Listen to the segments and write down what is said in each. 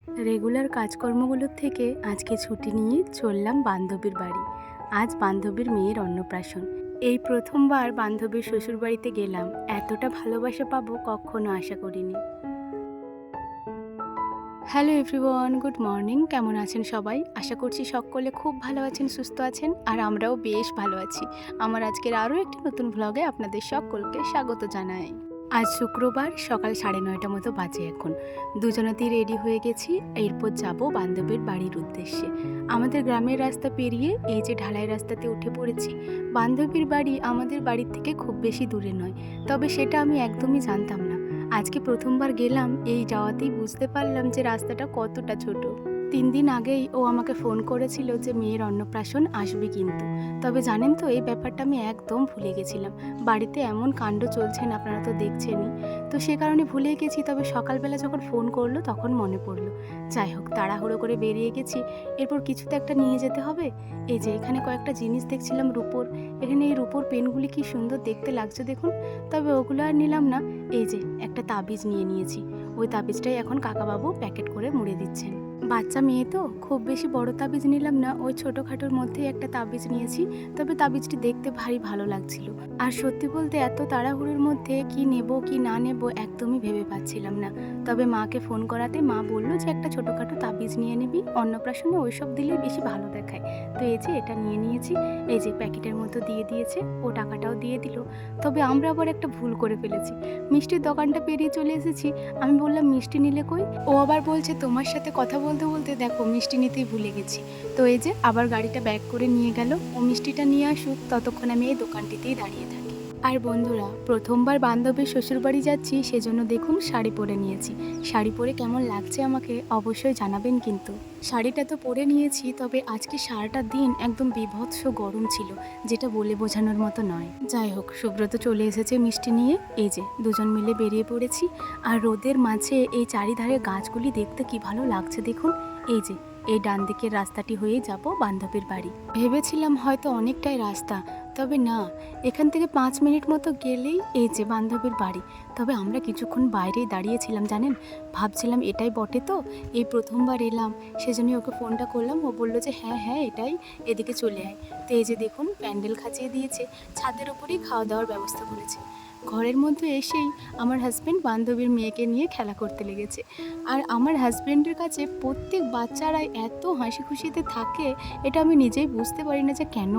Regular কাজকর্মগুলোর থেকে আজকে ছুটি নিয়ে চললাম বান্ধবীর বাড়ি। আজ বান্ধবীর মেয়ের অন্নপ্রাশন। এই প্রথমবার বান্ধবীর শ্বশুরবাড়িতে গেলাম। এতটা ভালোবাসা পাবো কখনো আশা করিনি। Hello everyone, good morning. কেমন আছেন সবাই? আশা করছি সকলে খুব ভালো আছেন, সুস্থ আছেন, আর আমরাও বেশ ভালো আছি। আমার আজকের আরও একটি নতুন ভ্লগে আপনাদের সকলকে স্বাগত জানাই। আজ শুক্রবার, সকাল 9:30 মতো বাজে এখন। দুজনাতেই রেডি হয়ে গেছি। এরপর যাব বান্ধবীর বাড়ির উদ্দেশ্যে। আমাদের গ্রামের রাস্তা পেরিয়ে এই যে ঢালাই রাস্তাতে উঠে পড়েছি। বান্ধবীর বাড়ি আমাদের বাড়ির থেকে খুব বেশি দূরে নয়, তবে সেটা আমি একদমই জানতাম না। আজকে প্রথমবার গেলাম, এই যাওয়াতেই বুঝতে পারলাম যে রাস্তাটা কতটা ছোট। 3 দিন আগেই ও আমাকে ফোন করেছিল যে মেয়ের অন্নপ্রাশন আসবে কিন্তু। তবে জানেন তো, এই ব্যাপারটা আমি একদম ভুলে গেছিলাম। বাড়িতে এমন কাণ্ড চলছেন, আপনারা তো দেখছেনই। তো সে কারণে ভুলে গেছি। তবে সকালবেলা যখন ফোন করলো তখন মনে পড়লো। যাই হোক, তাড়াহুড়ো করে বেরিয়ে গেছি। এরপর কিছু তো একটা নিয়ে যেতে হবে। এই যে এখানে কয়েকটা জিনিস দেখছিলাম রূপোর। এখানে এই রূপোর পেনগুলি কি সুন্দর দেখতে লাগছে দেখুন। তবে ওগুলো আর নিলাম না। এই যে একটা তাবিজ নিয়ে নিয়েছি। ওই তাবিজটাই এখন কাকাবাবু প্যাকেট করে মুড়ে দিচ্ছেন। বাচ্চা মেয়ে তো, খুব বেশি বড় তাবিজ নিলাম না, ওই ছোটোখাটোর মধ্যেই একটা তাবিজ নিয়েছি। তবে তাবিজটি দেখতে ভারী ভালো লাগছিল। আর সত্যি বলতে এত তাড়াহুড়োর মধ্যে কি নেব কি না নেব একদমই ভেবে পাচ্ছিলাম না। তবে মাকে ফোন করাতে মা বলল যে একটা ছোটোখাটো তাবিজ নিয়ে নিবি, অন্নপ্রাশনে ওইসব দিলেই বেশি ভালো দেখায়। তো এই যে এটা নিয়ে নিয়েছি। এই যে প্যাকেটের মতো দিয়ে দিয়েছে, ও টাকাটাও দিয়ে দিল। তবে আমরা আবার একটা ভুল করে ফেলেছি। মিষ্টির দোকানটা পেরিয়ে চলে এসেছি। আমি বললাম মিষ্টি নিলে কই? ও আবার বলছে তোমার সাথে কথা বলতে বলতে দেখো মিষ্টি নিতেই ভুলে গেছি। তো এই যে আবার গাড়িটা ব্যাক করে নিয়ে গেল। ও মিষ্টিটা নিয়ে আসুক, ততক্ষণ আমি এই দোকানটিতেই দাঁড়িয়ে থাকি। আর বন্ধুরা, প্রথমবার বান্ধবীর শ্বশুরবাড়ি যাচ্ছি, সেজন্য দেখুন শাড়ি পরে নিয়েছি। শাড়ি পরে কেমন লাগছে আমাকে অবশ্যই জানাবেন কিন্তু। শাড়িটা তো পরে নিয়েছি, তবে আজকে সারাটা দিন একদম বীভৎস গরম ছিল, যেটা বলে বোঝানোর মতো নয়। যাই হোক, সুব্রত চলে এসেছে মিষ্টি নিয়ে। এই যে দুজন মিলে বেরিয়ে পড়েছি। আর রোদের মাঝে এই চারিধারে গাছগুলি দেখতে কি ভালো লাগছে দেখুন। এই যে এই ডান দিকের রাস্তাটি হয়ে যাব বান্ধবীর বাড়ি। ভেবেছিলাম হয়তো অনেকটাই রাস্তা, তবে না, এখান থেকে 5 মিনিট মতো গেলেই এই যে বান্ধবীর বাড়ি। তবে আমরা কিছুক্ষণ বাইরেই দাঁড়িয়েছিলাম জানেন, ভাবছিলাম এটাই বটে তো, এই প্রথমবার এলাম, সেজন্যই ওকে ফোনটা করলাম। ও বললো যে হ্যাঁ হ্যাঁ এটাই, এদিকে চলে আয়। তো এই যে দেখুন প্যান্ডেল খাঁচিয়ে দিয়েছে, ছাদের উপরেই খাওয়া দাওয়ার ব্যবস্থা করেছে। ঘরের মধ্যে এসেই আমার হাজব্যান্ড বান্ধবীর মেয়েকে নিয়ে খেলা করতে লেগেছে। আর আমার হাজব্যান্ডের কাছে প্রত্যেক বাচ্চারাই এত হাসি খুশিতে থাকে, এটা আমি নিজেই বুঝতে পারি না যে কেন।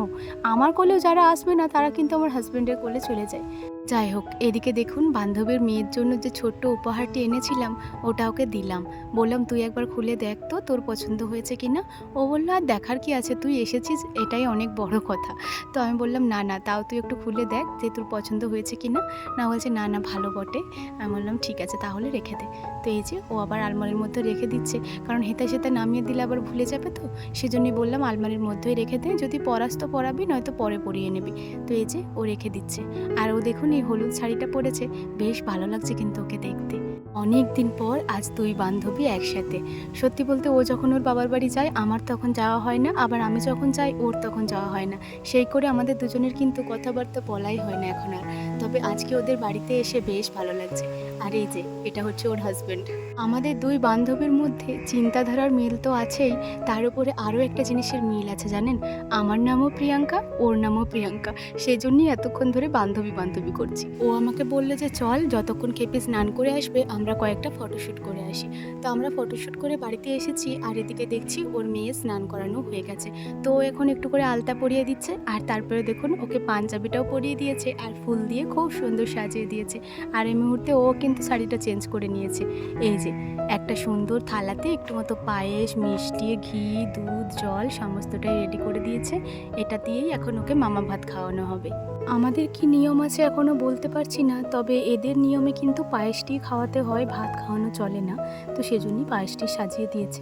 আমার কোলেও যারা আসবে না তারা কিন্তু আমার হাজব্যান্ডের কোলে চলে যায়। যাই হোক, এদিকে দেখুন বান্ধবীর মেয়ের জন্য যে ছোট্ট উপহারটি এনেছিলাম ওটা ওকে দিলাম। বললাম তুই একবার খুলে দেখ তো তোর পছন্দ হয়েছে কিনা। ও বললো আর দেখার কি আছে, তুই এসেছিস এটাই অনেক বড় কথা। তো আমি বললাম না না, তাও তুই একটু খুলে দেখ যে তোর পছন্দ হয়েছে কিনা। না, বলছে না না ভালো বটে। আমি বললাম ঠিক আছে তাহলে রেখে দে। তো এই যে ও আবার আলমারির মধ্যে রেখে দিচ্ছে, কারণ হেতা সেতা নামিয়ে দিলে আবার ভুলে যাবে তো, সেজন্যই বললাম আলমারির মধ্যেই রেখে দে, যদি পরাস তো পরাবি, নয়তো পরে পরিয়ে নিবি। তো এই যে ও রেখে দিচ্ছে। আর ও দেখুন এই হলুদ শাড়িটা পরেছে, বেশ ভালো লাগছে কিন্তু ওকে দেখতে। অনেক দিন পর আজ দুই বান্ধবী একসাথে। সত্যি বলতে ও যখন ওর বাবার বাড়ি যায় আমার তখন যাওয়া হয় না, আবার আমি যখন যাই ওর তখন যাওয়া হয় না। সেই করে আমাদের দুজনের কিন্তু কথাবার্তা বলাই হয় না এখন আর। তবে আজকে ওদের বাড়িতে এসে বেশ ভালো লাগছে। আর এই যে এটা হচ্ছে ওর হাজব্যান্ড। আমাদের দুই বান্ধবীর মধ্যে চিন্তাধারার মিল তো আছেই, তার উপরে আরও একটা জিনিসের মিল আছে জানেন। আমার নামও প্রিয়াঙ্কা, ওর নামও প্রিয়াঙ্কা, সেই জন্যই এতক্ষণ ধরে বান্ধবী বান্ধবী করছি। ও আমাকে বললো যে চল, যতক্ষণ খেপে স্নান করে আসবে আমরা কয়েকটা ফটোশ্যুট করে আসি। তো আমরা ফটোশ্যুট করে বাড়িতে এসেছি। আর এদিকে দেখছি ওর মেয়ে স্নান করানো হয়ে গেছে। তো ও এখন একটু করে আলতা পরিয়ে দিচ্ছে, আর তারপরে দেখুন ওকে পাঞ্জাবিটাও পরিয়ে দিয়েছে, আর ফুল দিয়ে খুব সুন্দর সাজিয়ে দিয়েছে। আর এই মুহূর্তে ও কিন্তু শাড়িটা চেঞ্জ করে নিয়েছে। এই যে একটা সুন্দর থালাতে একটু মতো পায়েস, মিষ্টি, ঘি, দুধ, জল সমস্তটাই রেডি করে দিয়েছে। এটা দিয়েই এখন ওকে মামা ভাত খাওয়ানো হবে। আমাদের কি নিয়ম আছে এখনও বলতে পারছি না, তবে এদের নিয়মে কিন্তু পায়েসটি খাওয়াতে হয়, ভাত খাওয়ানো চলে না। তো সেজন্যই পায়েসটি সাজিয়ে দিয়েছে।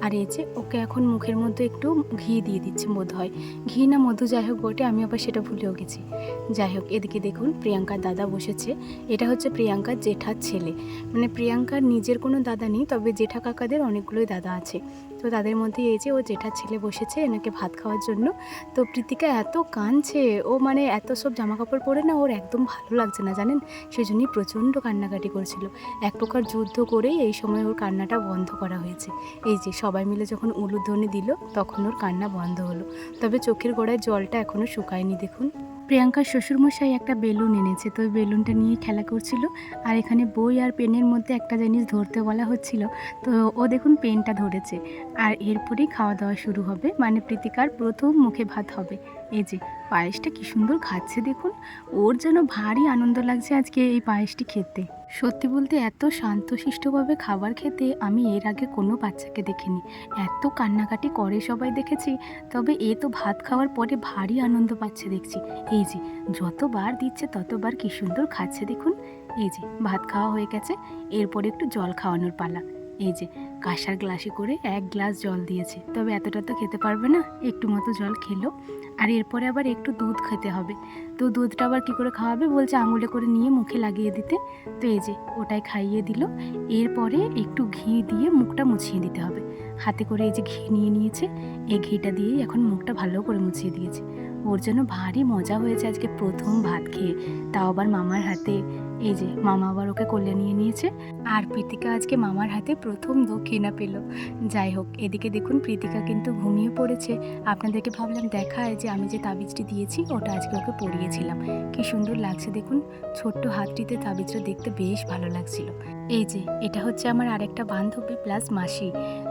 আর এই যে ওকে এখন মুখের মধ্যে একটু ঘি দিয়ে দিচ্ছে বোধ হয়, ঘি না মধু যাই হোক বটে, আমি আবার সেটা ভুলেও গেছি। যাই হোক, এদিকে দেখুন প্রিয়াঙ্কার দাদা বসেছে। এটা হচ্ছে প্রিয়াঙ্কার জেঠার ছেলে, মানে প্রিয়াঙ্কার নিজের কোনো কোনো দাদা নেই, তবে জেঠা কাকাদের অনেকগুলোই দাদা আছে। তো তাদের মধ্যে এই যে ও জেঠার ছেলে বসেছে এনাকে ভাত খাওয়ার জন্য। তো প্রীতিকা এত কাঁদছে, ও মানে এত সব জামাকাপড় পরে না ওর একদম ভালো লাগছে না জানেন, সেজন্যই প্রচণ্ড কান্নাকাটি করছিল। এক প্রকার যুদ্ধ করেই এই সময় ওর কান্নাটা বন্ধ করা হয়েছে। এই যে সবাই মিলে যখন উলুধ্বনি দিল তখন ওর কান্না বন্ধ হলো, তবে চোখের গোড়ায় জলটা এখনও শুকায়নি। দেখুন প্রিয়াঙ্কার শ্বশুরমশাই একটা বেলুন এনেছে, তো ওই বেলুনটা নিয়ে খেলা করছিল। আর এখানে বই আর পেনের মধ্যে একটা জিনিস ধরতে বলা হচ্ছিল, তো ও দেখুন পেনটা ধরেছে। আর এরপরেই খাওয়া দাওয়া শুরু হবে, মানে প্রীতিকার প্রথম মুখে ভাত হবে। এই যে পায়েসটা কি সুন্দর খাচ্ছে দেখুন, ওর যেন ভারী আনন্দ লাগছে আজকে এই পায়েসটি খেতে। সত্যি বলতে এত শান্তশিষ্টভাবে খাবার খেতে আমি এর আগে কোনো বাচ্চাকে দেখিনি। এত কান্নাকাটি করে সবাই দেখেছি, তবে এ তো ভাত খাওয়ার পরে ভারী আনন্দ পাচ্ছে দেখছি। এই যে যতবার দিচ্ছে ততবার কি সুন্দর খাচ্ছে দেখুন। এই যে ভাত খাওয়া হয়ে গেছে, এরপরে একটু জল খাওয়ানোর পালা। এই যে কাঁসার গ্লাসে করে 1 গ্লাস জল দিয়েছে, তবে এতটা তো খেতে পারবে না, একটু মতো জল খেলো। আর এরপরে আবার একটু দুধ খেতে হবে। তো দুধটা আবার কী করে খাওয়াবে বলছে আঙুলে করে নিয়ে মুখে লাগিয়ে দিতে। তো এই যে ওটাই খাইয়ে দিল। এরপরে একটু ঘি দিয়ে মুখটা মুছিয়ে দিতে হবে। হাতে করে এই যে ঘি নিয়ে নিয়েছে, এই ঘিটা দিয়েই এখন মুখটা ভালো করে মুছিয়ে দিয়েছে। ওর জন্য ভারী মজা হয়েছে আজকে প্রথম ভাত খেয়ে, তাও আবার মামার হাতে। এই যে মামা আবার ওকে কোলে নিয়ে নিয়েছে। আর প্রীতিকা আজকে মামার হাতে প্রথম দক্ষিণা পেল। যাই হোক, এদিকে দেখুন প্রীতিকা কিন্তু ঘুমিয়ে পড়েছে। আপনাদেরকে ভাবলাম দেখায় যে আমি যে তাবিজটি দিয়েছি ওটা আজকে ওকে পরিয়েছিলাম। কি সুন্দর লাগছে দেখুন, ছোট্ট হাতটিতে তাবিজটা দেখতে বেশ ভালো লাগছিল। এই যে এটা হচ্ছে আমার আরেকটা বান্ধবী প্লাস মাসি,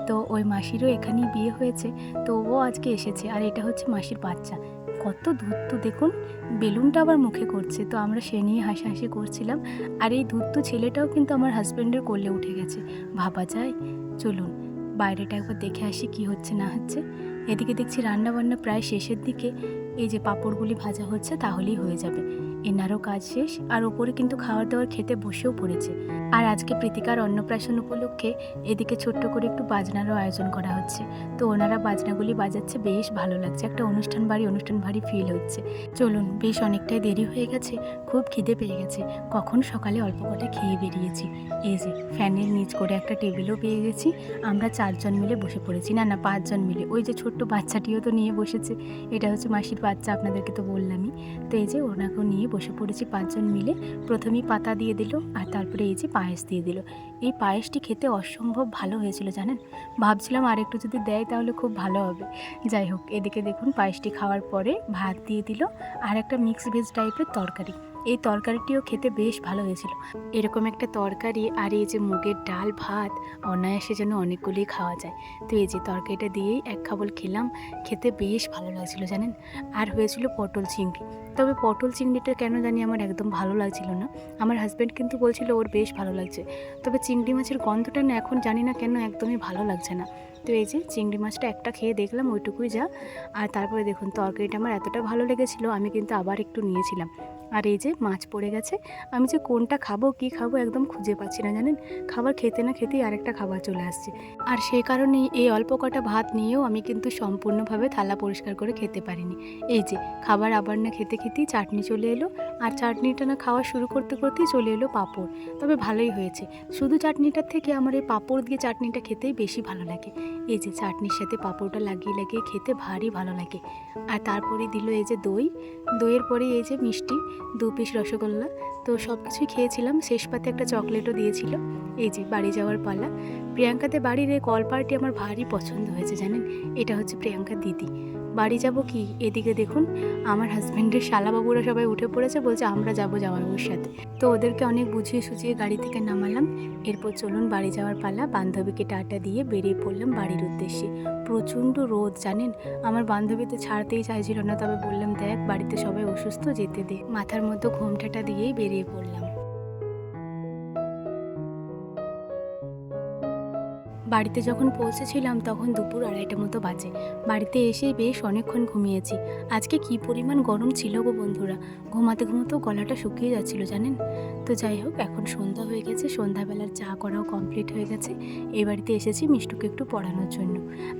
তো ওই মাসিরও এখানেই বিয়ে হয়েছে, তো ও আজকে এসেছে। আর এটা হচ্ছে মাসির বাচ্চা, কত ধূর্ত দেখুন, বেলুনটা আবার মুখে করছে, তো আমরা সে নিয়ে হাসাহাসি করছিলাম। আর এই ধূর্ত ছেলেটাও কিন্তু আমার হাজব্যান্ডের কোলে উঠে গেছে, ভাবা যায়। চলুন বাইরেটা একবার দেখে আসি কি হচ্ছে না হচ্ছে। এদিকে দেখছি রান্নাবান্না প্রায় শেষের দিকে। এই যে পাঁপড়গুলি ভাজা হচ্ছে, তাহলেই হয়ে যাবে। এনারও কাজ শেষ, আর ওপরে কিন্তু খাওয়ার দাওয়ার খেতে বসেও পড়েছে। আর আজকে প্রীতিকার অন্নপ্রাশন উপলক্ষে এদিকে ছোট্ট করে একটু বাজনারও আয়োজন করা হচ্ছে, তো ওনারা বাজনাগুলি বাজাচ্ছে, বেশ ভালো লাগছে, একটা অনুষ্ঠান বাড়ি ফিল হচ্ছে। চলুন, বেশ অনেকটাই দেরি হয়ে গেছে, খুব খিদে পেয়ে গেছে, কখন সকালে অল্প কটা খেয়ে বেরিয়েছি। এই যে ফ্যানের নিচ করে একটা টেবিলও পেয়ে গেছি, আমরা 4 জন মিলে বসে পড়েছি, না 5 জন মিলে। ওই যে ছোট্ট বাচ্চাটিও তো নিয়ে বসেছে, এটা হচ্ছে মাসির বাচ্চা, আপনাদেরকে তো বললামই। তো এই যে ওনাকেও নিয়ে বসে পড়েছি 5 জন মিলে। প্রথমেই পাতা দিয়ে দিল, আর তারপরে এই যে পায়েস দিয়ে দিল। এই পায়েসটি খেতে অসম্ভব ভালো হয়েছিল জানেন, ভাবছিলাম আর একটু যদি দেয় তাহলে খুব ভালো হবে। যাই হোক, এদিকে দেখুন পায়েসটি খাওয়ার পরে ভাত দিয়ে দিল, আর একটা মিক্স ভেজ টাইপের তরকারি। এই তরকারিটিও খেতে বেশ ভালো হয়েছিল। এরকম একটা তরকারি আর এই যে মুগের ডাল ভাত অনায়াসে যেন অনেকগুলি খাওয়া যায়। তো এই যে তরকারিটা দিয়েই এক খাবল খেলাম, খেতে বেশ ভালো লাগছিল জানেন। আর হয়েছিল পটল চিংড়ি, তবে পটল চিংড়িটা কেন জানি আমার একদম ভালো লাগছিল না। আমার হাজব্যান্ড কিন্তু বলছিল ওর বেশ ভালো লাগছে, তবে চিংড়ি মাছের গন্ধটা না এখন জানি না কেন একদমই ভালো লাগছে না। তো এই যে চিংড়ি মাছটা একটা খেয়ে দেখলাম, ওইটুকুই যা। আর তারপরে দেখুন তরকারিটা আমার এতটা ভালো লেগেছিলো, আমি কিন্তু আবার একটু নিয়েছিলাম। আর এই যে মাছ পড়ে গেছে, আমি যে কোনটা খাবো কি খাবো একদম খুঁজে পাচ্ছি না জানেন। খাবার খেতে না খেতেই আরেকটা খাবার চলে আসছে, আর সেই কারণেই এই অল্প কটা ভাত নিয়েও আমি কিন্তু সম্পূর্ণভাবে থালা পরিষ্কার করে খেতে পারিনি। এই যে খাবার আবার না খেতে খেতেই চাটনি চলে এলো, আর চাটনিটা না খাওয়া শুরু করতে করতেই চলে এলো পাঁপড়। তবে ভালোই হয়েছে, শুধু চাটনিটার থেকে আমার এই পাঁপড় দিয়ে চাটনিটা খেতেই বেশি ভালো লাগে। এই যে চাটনির সাথে পাঁপড়টা লাগিয়ে লাগিয়ে খেতে ভারী ভালো লাগে। আর তারপরে দিল এই যে দইয়ের পরে এই যে মিষ্টি 2 পিস রসগোল্লা। তো সব কিছুই খেয়েছিলাম, শেষ পাতে একটা চকলেটও দিয়েছিল। এই যে বাড়ি যাওয়ার পালা। প্রিয়াঙ্কাতে বাড়ির এই কল পার্টি আমার ভারী পছন্দ হয়েছে জানেন, এটা হচ্ছে প্রিয়াঙ্কার দিদি। বাড়ি যাব কি, এদিকে দেখুন আমার হাজব্যান্ডের শালাবাবুরা সবাই উঠে পড়েছে, বলছে আমরা যাবো জামাইবাবুর সাথে। তো ওদেরকে অনেক বুঝিয়ে সুঝিয়ে গাড়ি থেকে নামালাম। এরপর চলুন বাড়ি যাওয়ার পালা। বান্ধবীকে টাটা দিয়ে বেরিয়ে পড়লাম বাড়ির উদ্দেশ্যে। প্রচণ্ড রোদ জানেন, আমার বান্ধবী তো ছাড়তেই চাইছিল না, তবে বললাম দেখ বাড়িতে সবাই অসুস্থ, যেতে দে। মাথার মধ্যে ঘোমটাটা দিয়েই বেরিয়ে পড়লাম। বাড়িতে যখন পৌঁছেছিলাম তখন দুপুর 2:30 মতো বাজে। বাড়িতে এসে বেশ অনেকক্ষণ ঘুমিয়েছি। আজকে কী পরিমাণ গরম ছিল গো বন্ধুরা, ঘুমাতে ঘুমাতেও গলাটা শুকিয়ে যাচ্ছিল জানেন। তো যাই হোক, এখন সন্ধ্যা হয়ে গেছে, সন্ধ্যাবেলার চা করাও কমপ্লিট হয়ে গেছে। এই বাড়িতে এসেছি মিষ্টুকে একটু পড়ানোর জন্য।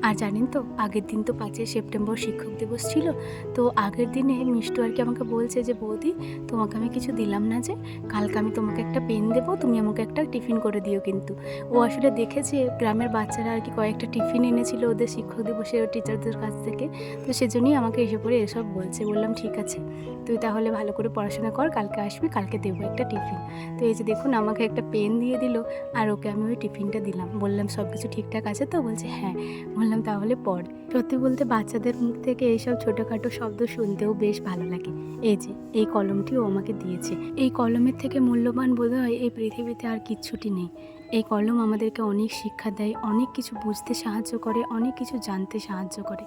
আর জানেন তো, আগের দিন তো 5ই সেপ্টেম্বর শিক্ষক দিবস ছিল। তো আগের দিনে মিষ্টু আর কি আমাকে বলছে যে, বৌদি তোমাকে আমি কিছু দিলাম না, যে কালকে আমি তোমাকে একটা পেন দেবো, তুমি আমাকে একটা টিফিন করে দিও। কিন্তু ও আসলে দেখেছে গ্রামের বাচ্চারা আর কি কয়েকটা টিফিন এনেছিল ওদের শিক্ষক দিবসের টিচারদের কাছ থেকে। তো সেজন্যই আমাকে এসে পড়ে এসব বলছে। বললাম ঠিক আছে, তুই তাহলে ভালো করে পড়াশোনা কর, কালকে আসবি, কালকে দেবো একটা টিফিন। তো এই যে দেখুন, আমাকে একটা পেন দিয়ে দিল আর ওকে আমি ওই টিফিনটা দিলাম। বললাম সব কিছু ঠিকঠাক আছে তো? বলছে হ্যাঁ। বললাম তাহলে পড়। সত্যি বলতে বাচ্চাদের মুখ থেকে এইসব ছোটোখাটো শব্দ শুনতেও বেশ ভালো লাগে। এই যে এই কলমটিও আমাকে দিয়েছে। এই কলমের থেকে মূল্যবান বোধহয় এই পৃথিবীতে আর কিচ্ছুটি নেই। এই কলম আমাদেরকে অনেক শিক্ষা দেয়, অনেক কিছু বুঝতে সাহায্য করে, অনেক কিছু জানতে সাহায্য করে।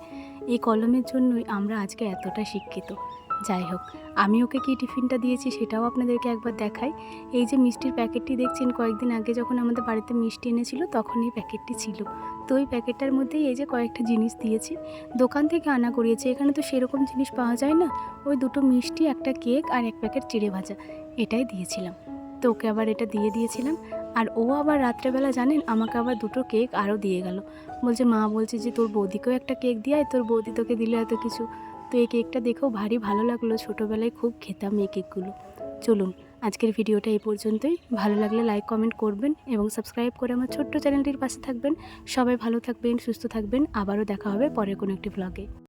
এই কলমের জন্যই আমরা আজকে এতটা শিক্ষিত। যাই হোক, আমি ওকে কী টিফিনটা দিয়েছি সেটাও আপনাদেরকে একবার দেখাই। এই যে মিষ্টির প্যাকেটটি দেখছেন, কয়েকদিন আগে যখন আমাদের বাড়িতে মিষ্টি এনেছিল তখন এই প্যাকেটটি ছিল। তো ওই প্যাকেটটার মধ্যেই এই যে কয়েকটা জিনিস দিয়েছি, দোকান থেকে আনা করিয়েছি। এখানে তো সেরকম জিনিস পাওয়া যায় না। ওই 2টো মিষ্টি, একটা কেক আর 1 প্যাকেট চিড়ে ভাজা, এটাই দিয়েছিলাম। তো ওকে আবার এটা দিয়ে দিয়েছিলাম। আর ও আবার রাত্রেবেলা জানেন আমাকে আবার 2টো কেক আরও দিয়ে গেল। বলছে মা বলছে যে তোর বৌদিকেও একটা কেক দিয়ে আয়, তোর বৌদি তোকে দিলে এত কিছু। তো এই কেকটা দেখেও ভারী ভালো লাগলো, ছোটোবেলায় খুব খেতাম এই কেকগুলো। চলুন আজকের ভিডিওটা এই পর্যন্তই। ভালো লাগলে লাইক কমেন্ট করবেন এবং সাবস্ক্রাইব করে আমার ছোট্ট চ্যানেলটির পাশে থাকবেন। সবাই ভালো থাকবেন, সুস্থ থাকবেন। আবারও দেখা হবে পরের কোনো একটি ব্লগে।